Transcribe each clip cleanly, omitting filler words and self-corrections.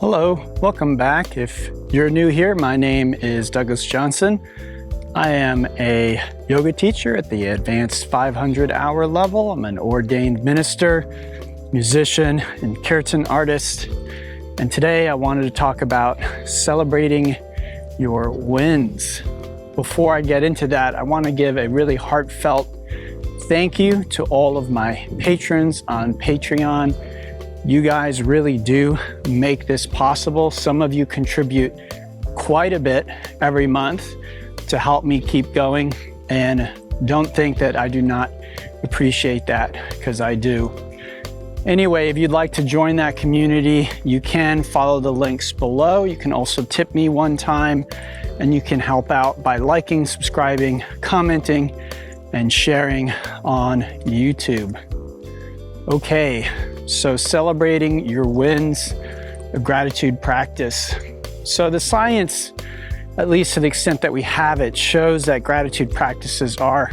Hello, welcome back. If you're new here, my name is Douglas Johnson. I am a yoga teacher at the advanced 500-hour level. I'm an ordained minister, musician, and kirtan artist. And today I wanted to talk about celebrating your wins. Before I get into that, I want to give a really heartfelt thank you to all of my patrons on Patreon. You guys really do make this possible. Some of you contribute quite a bit every month to help me keep going. And don't think that I do not appreciate that, because I do. Anyway, if you'd like to join that community, you can follow the links below. You can also tip me one time, and you can help out by liking, subscribing, commenting, and sharing on YouTube. Okay, so celebrating your wins, a gratitude practice. So the science, at least to the extent that we have it, shows that gratitude practices are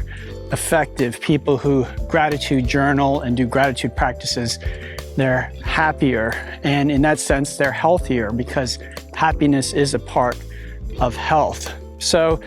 effective. People who gratitude journal and do gratitude practices, they're happier. And in that sense, they're healthier, because happiness is a part of health. So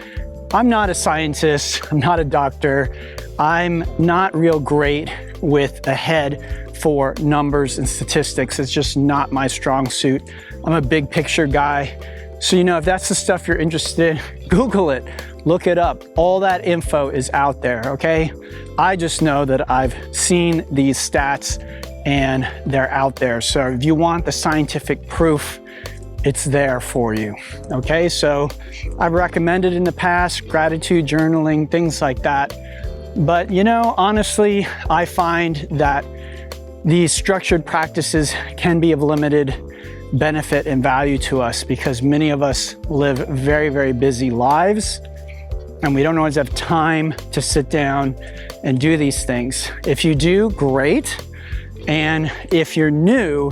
I'm not a scientist, I'm not a doctor, I'm not real great with a head for numbers and statistics. It's just not my strong suit. I'm a big picture guy. So, if that's the stuff you're interested in, Google it, look it up. All that info is out there, okay? I just know that I've seen these stats and they're out there. So if you want the scientific proof, it's there for you, okay? So I've recommended in the past gratitude journaling, things like that. But honestly, I find that these structured practices can be of limited benefit and value to us, because many of us live very, very busy lives, and we don't always have time to sit down and do these things. If you do, great. And if you're new,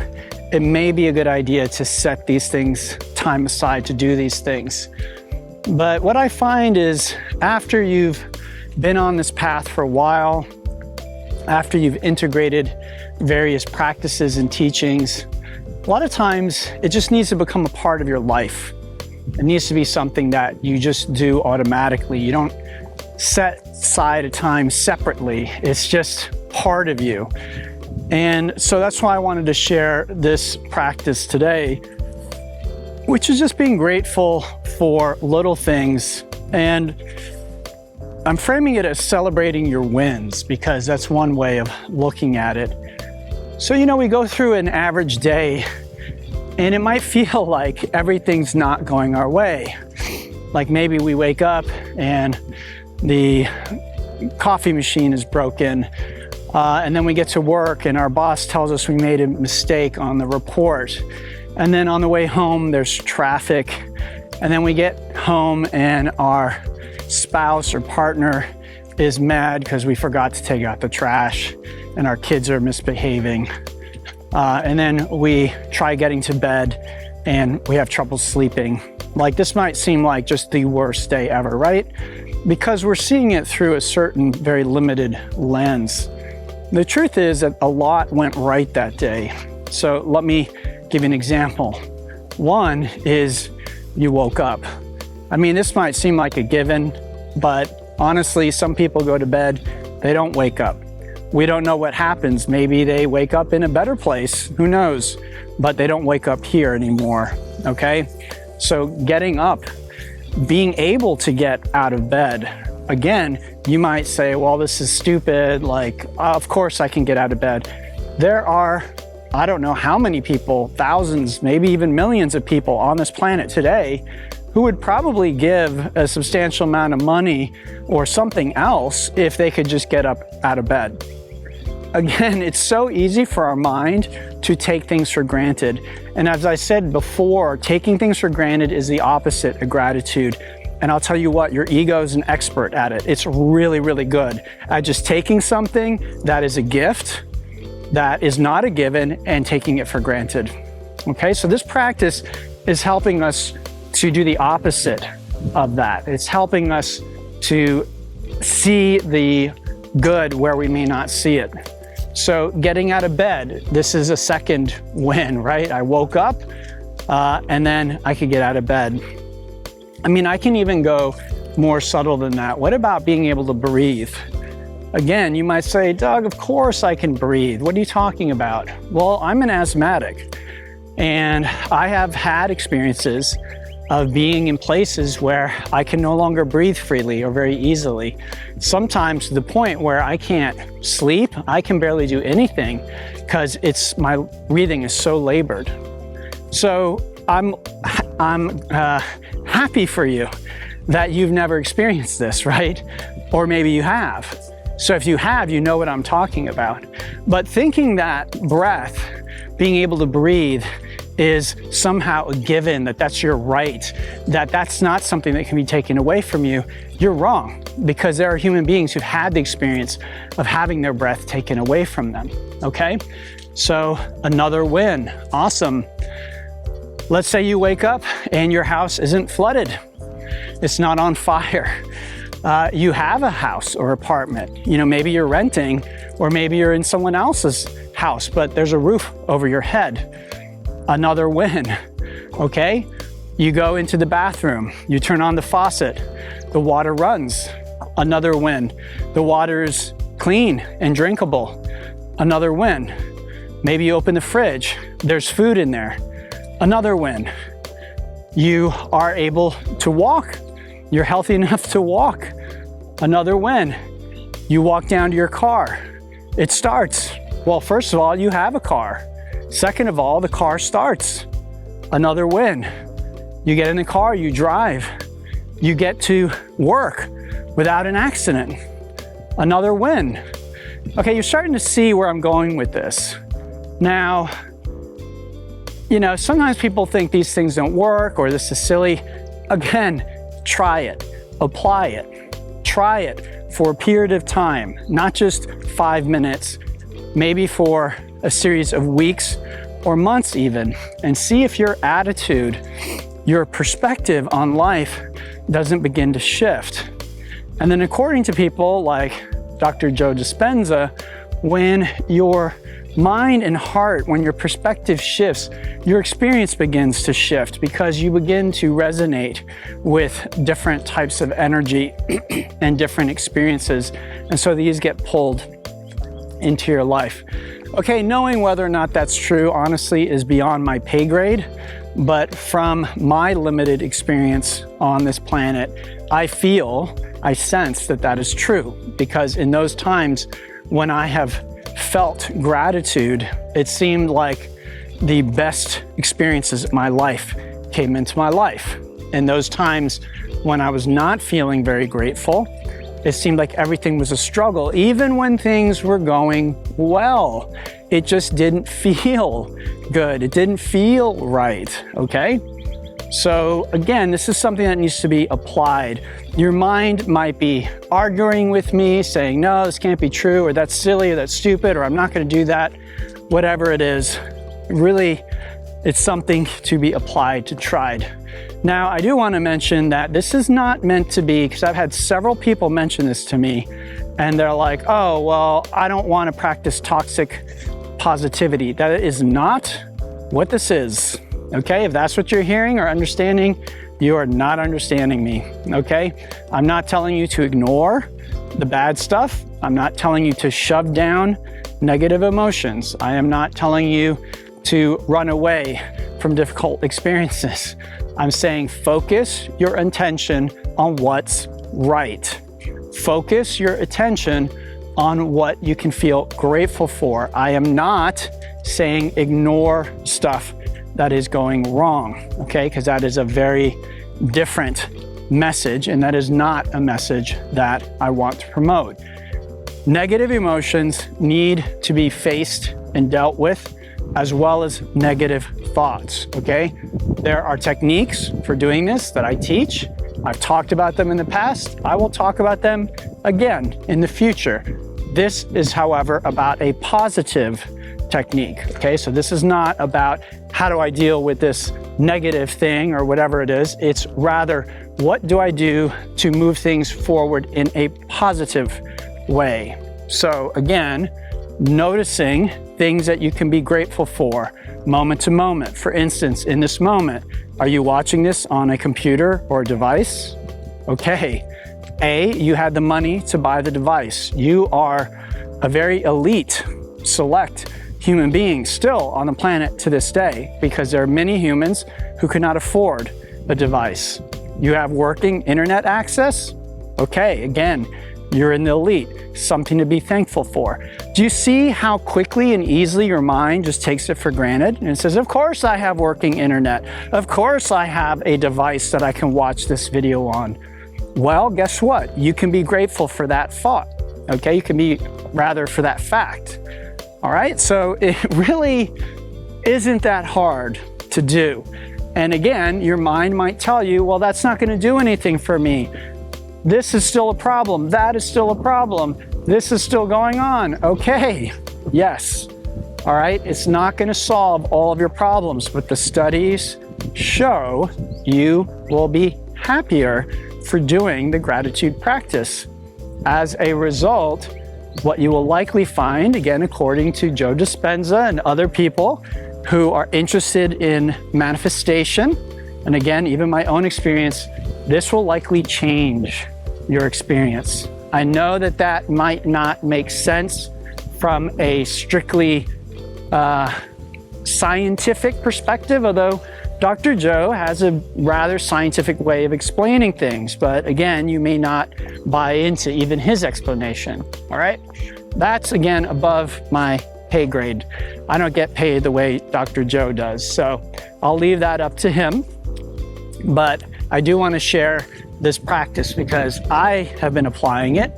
it may be a good idea to set these things time aside to do these things. But what I find is, after you've been on this path for a while, after you've integrated various practices and teachings, a lot of times it just needs to become a part of your life. It needs to be something that you just do automatically. You don't set aside a time separately. It's just part of you. And so that's why I wanted to share this practice today, which is just being grateful for little things. And I'm framing it as celebrating your wins, because that's one way of looking at it. So, we go through an average day, and it might feel like everything's not going our way. Like maybe we wake up and the coffee machine is broken, and then we get to work and our boss tells us we made a mistake on the report. And then on the way home, there's traffic. And then we get home and our spouse or partner is mad because we forgot to take out the trash and our kids are misbehaving. And then we try getting to bed and we have trouble sleeping. Like, this might seem like just the worst day ever, right? Because we're seeing it through a certain very limited lens. The truth is that a lot went right that day. So let me give you an example. One is you woke up. This might seem like a given, but honestly, some people go to bed, they don't wake up. We don't know what happens. Maybe they wake up in a better place, who knows? But they don't wake up here anymore, okay? So getting up, being able to get out of bed. Again, you might say, well, this is stupid. Like, of course I can get out of bed. There are, I don't know how many people, thousands, maybe even millions of people on this planet today who would probably give a substantial amount of money or something else if they could just get up out of bed. Again, it's so easy for our mind to take things for granted. And as I said before, taking things for granted is the opposite of gratitude. And I'll tell you what, your ego is an expert at it. It's really, really good at just taking something that is a gift, that is not a given, and taking it for granted. Okay, so this practice is helping us to do the opposite of that. It's helping us to see the good where we may not see it. So getting out of bed, this is a second win, right? I woke up, and then I could get out of bed. I mean, I can even go more subtle than that. What about being able to breathe? Again, you might say, Doug, of course I can breathe. What are you talking about? Well, I'm an asthmatic, and I have had experiences of being in places where I can no longer breathe freely or very easily. Sometimes to the point where I can't sleep, I can barely do anything because my breathing is so labored. So I'm happy for you that you've never experienced this, right? Or maybe you have. So if you have, you know what I'm talking about. But thinking that breath, being able to breathe, is somehow a given, that that's your right, that that's not something that can be taken away from you, you're wrong, because there are human beings who've had the experience of having their breath taken away from them, okay? So another win, awesome. Let's say you wake up and your house isn't flooded. It's not on fire. You have a house or apartment. You know, maybe you're renting, or maybe you're in someone else's house, but there's a roof over your head. Another win, okay? You go into the bathroom, you turn on the faucet, the water runs. Another win. The water is clean and drinkable. Another win. Maybe you open the fridge, there's food in there. Another win. You are able to walk. You're healthy enough to walk. Another win. You walk down to your car. It starts. Well, first of all, you have a car. Second of all, the car starts. Another win. You get in the car, you drive. You get to work without an accident. Another win. Okay, you're starting to see where I'm going with this. Now, you know, sometimes people think these things don't work or this is silly. Again, try it, apply it, try it for a period of time, not just 5 minutes, maybe for a series of weeks or months even, and see if your attitude, your perspective on life doesn't begin to shift. And then according to people like Dr. Joe Dispenza, when your mind and heart, when your perspective shifts, your experience begins to shift because you begin to resonate with different types of energy and different experiences. And so these get pulled into your life. Okay, knowing whether or not that's true, honestly, is beyond my pay grade. But from my limited experience on this planet, I sense that that is true. Because in those times when I have felt gratitude, it seemed like the best experiences of my life came into my life. In those times when I was not feeling very grateful, it seemed like everything was a struggle. Even when things were going well, it just didn't feel good. It didn't feel right, okay? So again, this is something that needs to be applied. Your mind might be arguing with me, saying, no, this can't be true, or that's silly, or that's stupid, or I'm not gonna do that. Whatever it is, really, it's something to be applied, to tried. Now, I do want to mention that this is not meant to be, because I've had several people mention this to me, and they're like, oh, well, I don't want to practice toxic positivity. That is not what this is, okay? If that's what you're hearing or understanding, you are not understanding me, okay? I'm not telling you to ignore the bad stuff. I'm not telling you to shove down negative emotions. I am not telling you to run away from difficult experiences. I'm saying focus your attention on what's right. Focus your attention on what you can feel grateful for. I am not saying ignore stuff that is going wrong, okay? Because that is a very different message, and that is not a message that I want to promote. Negative emotions need to be faced and dealt with, as well as negative thoughts, okay? There are techniques for doing this that I teach. I've talked about them in the past. I will talk about them again in the future. This is, however, about a positive technique, okay? So this is not about how do I deal with this negative thing or whatever it is. It's rather, what do I do to move things forward in a positive way? So again, noticing things that you can be grateful for moment to moment. For instance, in this moment, are you watching this on a computer or a device? Okay. A, you had the money to buy the device. You are a very elite, select human being still on the planet to this day, because there are many humans who could not afford a device. You have working internet access? Okay, again, you're in the elite, something to be thankful for. Do you see how quickly and easily your mind just takes it for granted? And it says, of course I have working internet. Of course I have a device that I can watch this video on. Well, guess what? You can be grateful for that thought, okay? You can be rather for that fact, all right? So it really isn't that hard to do. And again, your mind might tell you, well, that's not gonna do anything for me. This is still a problem. That is still a problem. This is still going on. Okay, yes, all right? It's not gonna solve all of your problems, but the studies show you will be happier for doing the gratitude practice. As a result, what you will likely find, again, according to Joe Dispenza and other people who are interested in manifestation, and again, even my own experience, this will likely change your experience. I know that that might not make sense from a strictly scientific perspective, although Dr. Joe has a rather scientific way of explaining things, but again, you may not buy into even his explanation, all right? That's, again, above my pay grade. I don't get paid the way Dr. Joe does, so I'll leave that up to him. But I do want to share this practice because I have been applying it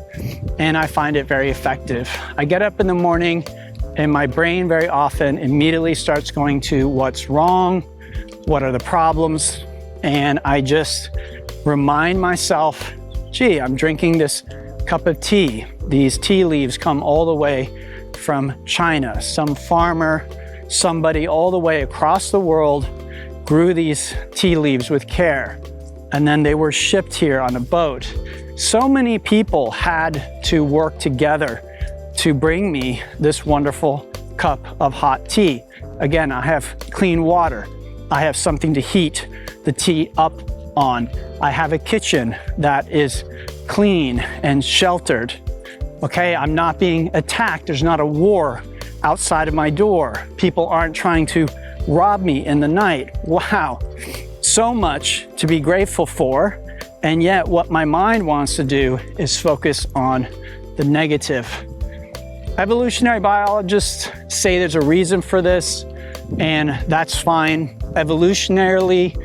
and I find it very effective. I get up in the morning and my brain very often immediately starts going to what's wrong, what are the problems, and I just remind myself, gee, I'm drinking this cup of tea. These tea leaves come all the way from China. Some farmer, somebody all the way across the world grew these tea leaves with care, and then they were shipped here on a boat. So many people had to work together to bring me this wonderful cup of hot tea. Again, I have clean water. I have something to heat the tea up on. I have a kitchen that is clean and sheltered. Okay, I'm not being attacked. There's not a war outside of my door. People aren't trying to rob me in the night. Wow, so much to be grateful for. And yet what my mind wants to do is focus on the negative. Evolutionary biologists say there's a reason for this, and that's fine. Evolutionarily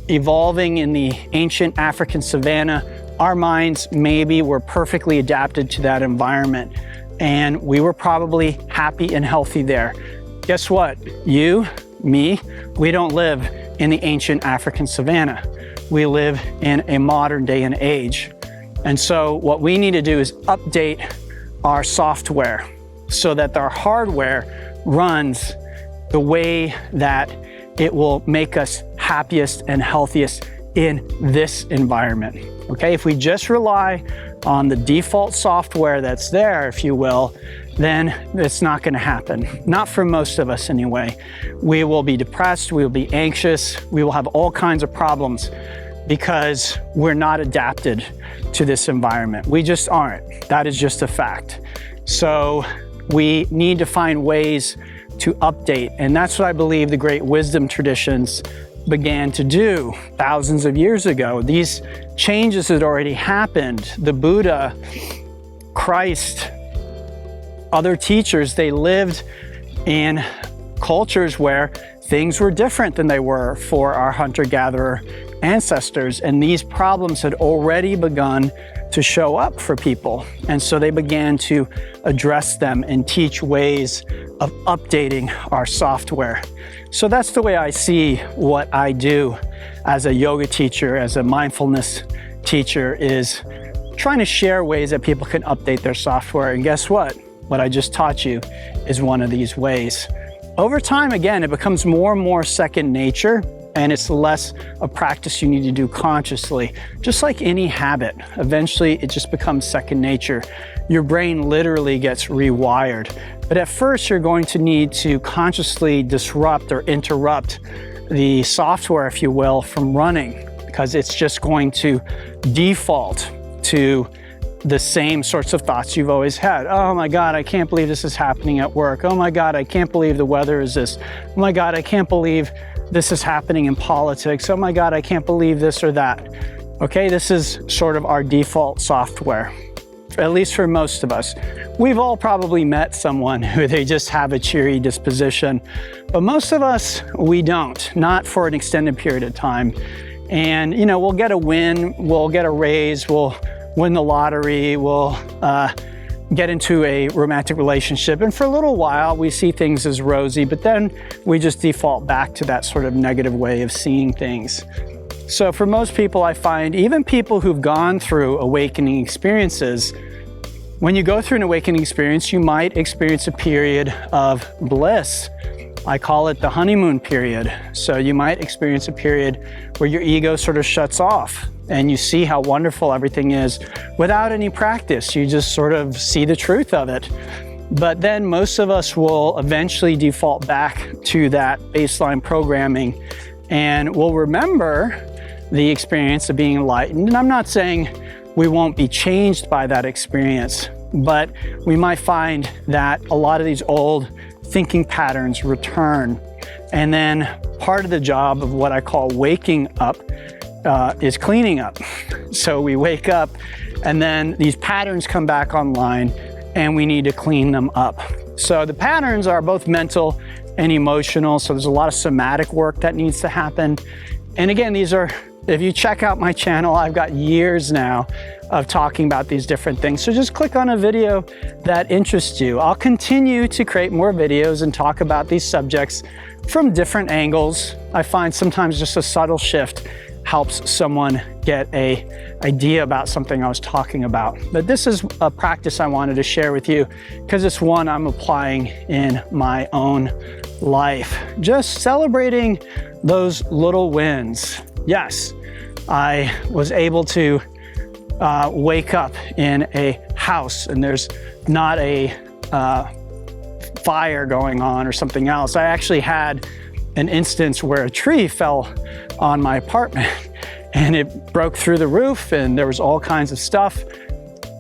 evolving in the ancient African savanna, our minds maybe were perfectly adapted to that environment, and we were probably happy and healthy there. Guess what? You, me, we don't live in the ancient African savanna. We live in a modern day and age. And so what we need to do is update our software so that our hardware runs the way that it will make us happiest and healthiest in this environment. Okay, if we just rely on the default software that's there, if you will, then it's not going to happen. Not for most of us anyway. We will be depressed, we will be anxious, we will have all kinds of problems because we're not adapted to this environment. We just aren't. That is just a fact. So we need to find ways to update, and that's what I believe the great wisdom traditions began to do thousands of years ago. These changes had already happened. The Buddha, Christ, other teachers, they lived in cultures where things were different than they were for our hunter-gatherer ancestors, and these problems had already begun to show up for people. And so they began to address them and teach ways of updating our software. So that's the way I see what I do as a yoga teacher, as a mindfulness teacher, is trying to share ways that people can update their software. And guess what? What I just taught you is one of these ways. Over time, again, it becomes more and more second nature. and it's less a practice you need to do consciously. Just like any habit, eventually it just becomes second nature. Your brain literally gets rewired. But at first you're going to need to consciously disrupt or interrupt the software, if you will, from running, because it's just going to default to the same sorts of thoughts you've always had. Oh my God, I can't believe this is happening at work. Oh my God, I can't believe the weather is this. Oh my God, I can't believe this is happening in politics. Oh my God, I can't believe this or that. Okay, this is sort of our default software, at least for most of us. We've all probably met someone who they just have a cheery disposition, but most of us, we don't, not for an extended period of time. And you know, we'll get a win, we'll get a raise, we'll win the lottery, we'll get into a romantic relationship, and for a little while we see things as rosy, but then we just default back to that sort of negative way of seeing things. So for most people, I find, even people who've gone through awakening experiences, when you go through an awakening experience, you might experience a period of bliss. I call it the honeymoon period. So you might experience a period where your ego sort of shuts off and you see how wonderful everything is without any practice. You just sort of see the truth of it. But then most of us will eventually default back to that baseline programming, and we'll remember the experience of being enlightened. And I'm not saying we won't be changed by that experience, but we might find that a lot of these old thinking patterns return. And then part of the job of what I call waking up is cleaning up. So we wake up and then these patterns come back online and we need to clean them up. So the patterns are both mental and emotional. So there's a lot of somatic work that needs to happen. And again, these are, if you check out my channel, I've got years now of talking about these different things. So just click on a video that interests you. I'll continue to create more videos and talk about these subjects from different angles. I find sometimes just a subtle shift helps someone get an idea about something I was talking about. But this is a practice I wanted to share with you because it's one I'm applying in my own life. Just celebrating those little wins. Yes, I was able to wake up in a house and there's not a fire going on or something else. I actually had an instance where a tree fell on my apartment and it broke through the roof and there was all kinds of stuff.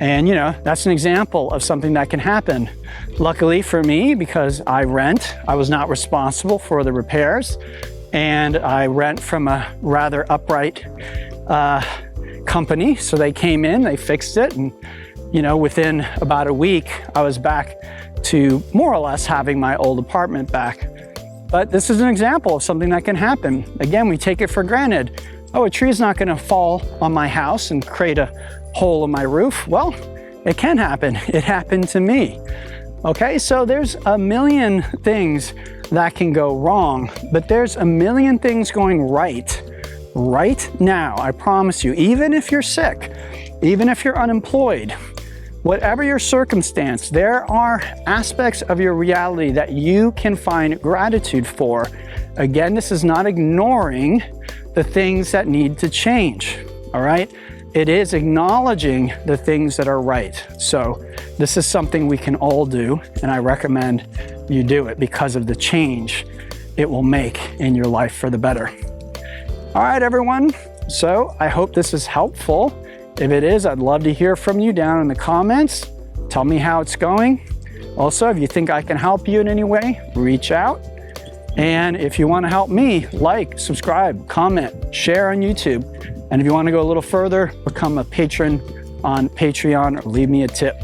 And you know, that's an example of something that can happen. Luckily for me, because I rent, I was not responsible for the repairs, and I rent from a rather upright company. So they came in, they fixed it, and you know, within about a week, I was back to more or less having my old apartment back. But this is an example of something that can happen. Again, we take it for granted. Oh, a tree is not going to fall on my house and create a hole in my roof. Well, it can happen. It happened to me. Okay, so there's a million things that can go wrong, but there's a million things going right now. I promise you, even if you're sick, even if you're unemployed, whatever your circumstance, there are aspects of your reality that you can find gratitude for. Again, this is not ignoring the things that need to change, all right? It is acknowledging the things that are right. So this is something we can all do, and I recommend you do it because of the change it will make in your life for the better. All right, everyone. So I hope this is helpful. If it is, I'd love to hear from you down in the comments. Tell me how it's going. Also, if you think I can help you in any way, reach out. And if you want to help me, like, subscribe, comment, share on YouTube. And if you want to go a little further, become a patron on Patreon or leave me a tip.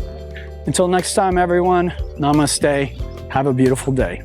Until next time, everyone, namaste. Have a beautiful day.